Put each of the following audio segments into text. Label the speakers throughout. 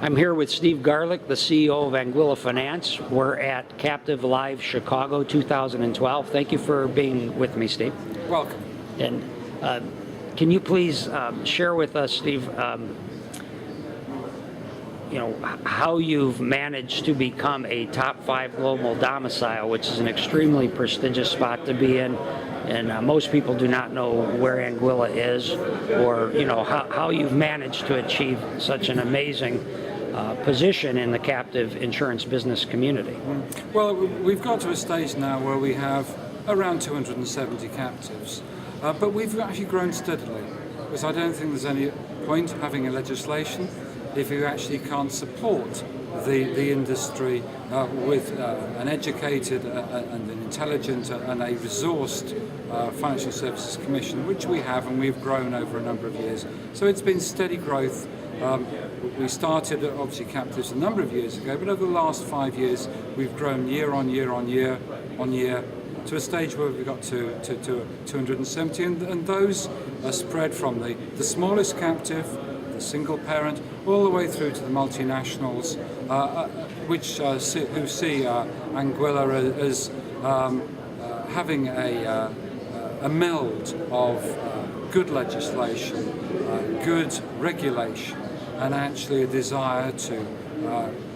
Speaker 1: I'm here with Steve Garlick, the CEO of Anguilla Finance. We're at Captive Live Chicago 2012. Thank you for being with me, Steve.
Speaker 2: Welcome.
Speaker 1: And can you please share with us, Steve, how you've managed to become a top 5 global domicile, which is an extremely prestigious spot to be in, and most people do not know where Anguilla is, or how you've managed to achieve such an amazing position in the captive insurance business community.
Speaker 2: Well, we've got to a stage now where we have around 270 captives, but we've actually grown steadily, because I don't think there's any point having a legislation if you actually can't support the industry with an educated and an intelligent and a resourced Financial Services Commission, which we have, and we've grown over a number of years. So it's been steady growth. We started obviously captives a number of years ago, but over the last 5 years we've grown year on year on year on year to a stage where we got to 270, and those are spread from the smallest captive, the single parent, all the way through to the multinationals, who see Anguilla as having a meld of good legislation, good regulation, and actually a desire to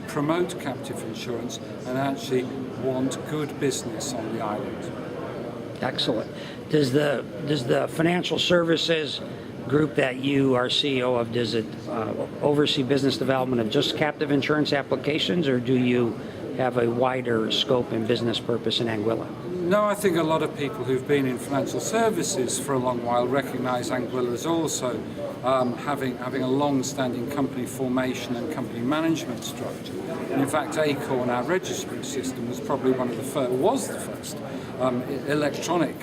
Speaker 2: promote captive insurance and actually want good business on the island.
Speaker 1: Excellent. Does the financial services group that you are CEO of, does it oversee business development of just captive insurance applications, or do you have a wider scope and business purpose in Anguilla?
Speaker 2: No, I think a lot of people who've been in financial services for a long while recognize Anguilla as also having a long-standing company formation and company management structure. And in fact, Acorn, our registry system, was probably the first electronic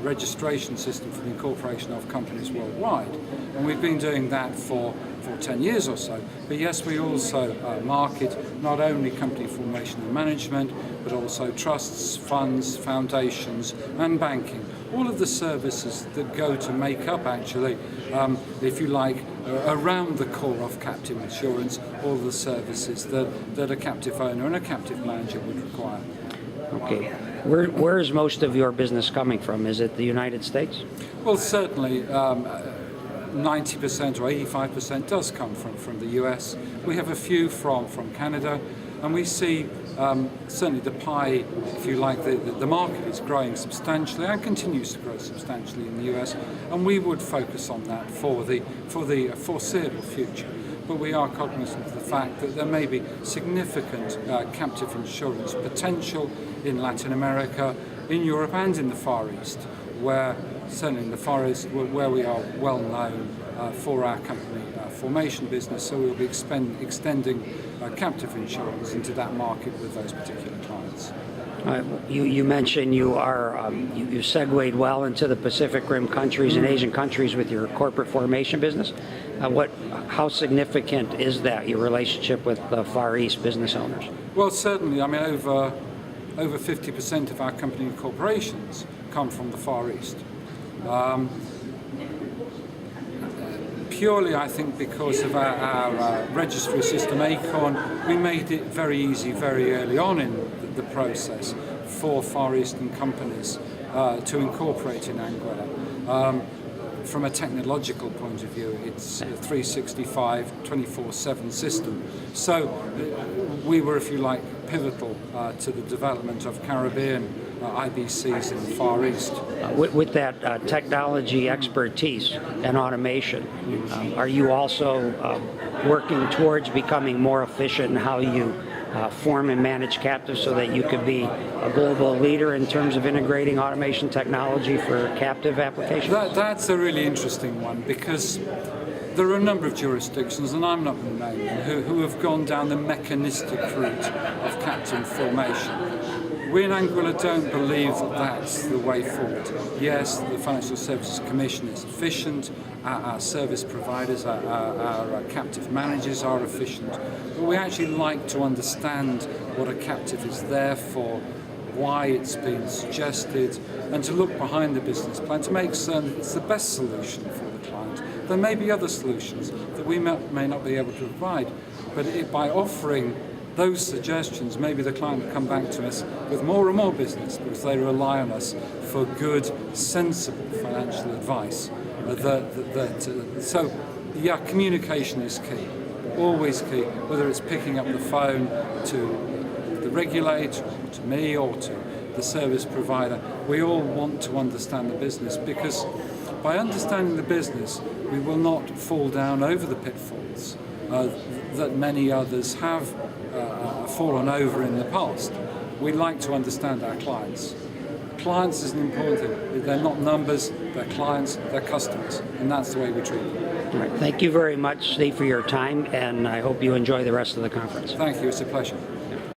Speaker 2: registration system for the incorporation of companies worldwide. And we've been doing that for 10 years or so. But yes, we also market not only company formation and management, but also trusts, funds, foundations, and banking. All of the services that go to make up, actually, if you like, around the core of captive insurance, all the services that a captive owner and a captive manager would require.
Speaker 1: Okay. Where is most of your business coming from? Is it the United States?
Speaker 2: Well, certainly 90% or 85% does come from the US. We have a few from Canada, and we see certainly the pie, if you like, the market is growing substantially and continues to grow substantially in the US, and we would focus on that for the foreseeable future. But we are cognizant of the fact that there may be significant captive insurance potential in Latin America, in Europe, and in the Far East, where certainly in the Far East, where we are well known for our company formation business. So we'll be extending captive insurance into that market with those particular clients.
Speaker 1: You mentioned you segued well into the Pacific Rim countries and Asian countries with your corporate formation business. How significant is that, your relationship with the Far East business owners?
Speaker 2: Well, certainly. I mean, over 50% of our company incorporations come from the Far East. Purely, I think, because of our registry system, Acorn, we made it very easy very early on in the process for Far Eastern companies to incorporate in Anguilla. From a technological point of view, it's a 365, 24/7 system. So we were, if you like, pivotal to the development of Caribbean IBCs in the Far East.
Speaker 1: With that technology expertise and automation, are you also working towards becoming more efficient in how you form and manage captives so that you could be a global leader in terms of integrating automation technology for captive applications?
Speaker 2: That's a really interesting one, because there are a number of jurisdictions, and I'm not going to name them, who have gone down the mechanistic route of captive formation. We in Anguilla don't believe that that's the way forward. Yes, the Financial Services Commission is efficient, our service providers, our captive managers are efficient, but we actually like to understand what a captive is there for, why it's been suggested, and to look behind the business plan to make certain it's the best solution for the client, There may be other solutions that we may not be able to provide, but by offering those suggestions, maybe the client will come back to us with more and more business because they rely on us for good, sensible financial advice. So, yeah, communication is key, always key, whether it's picking up the phone to the regulator, to me, or to the service provider. We all want to understand the business, because by understanding the business, we will not fall down over the pitfalls that many others have fallen over in the past. We like to understand our clients. Clients is an important thing. They're not numbers, they're clients, they're customers, and that's the way we treat them.
Speaker 1: All right. Thank you very much, Steve, for your time, and I hope you enjoy the rest of the conference.
Speaker 2: Thank you, it's a pleasure.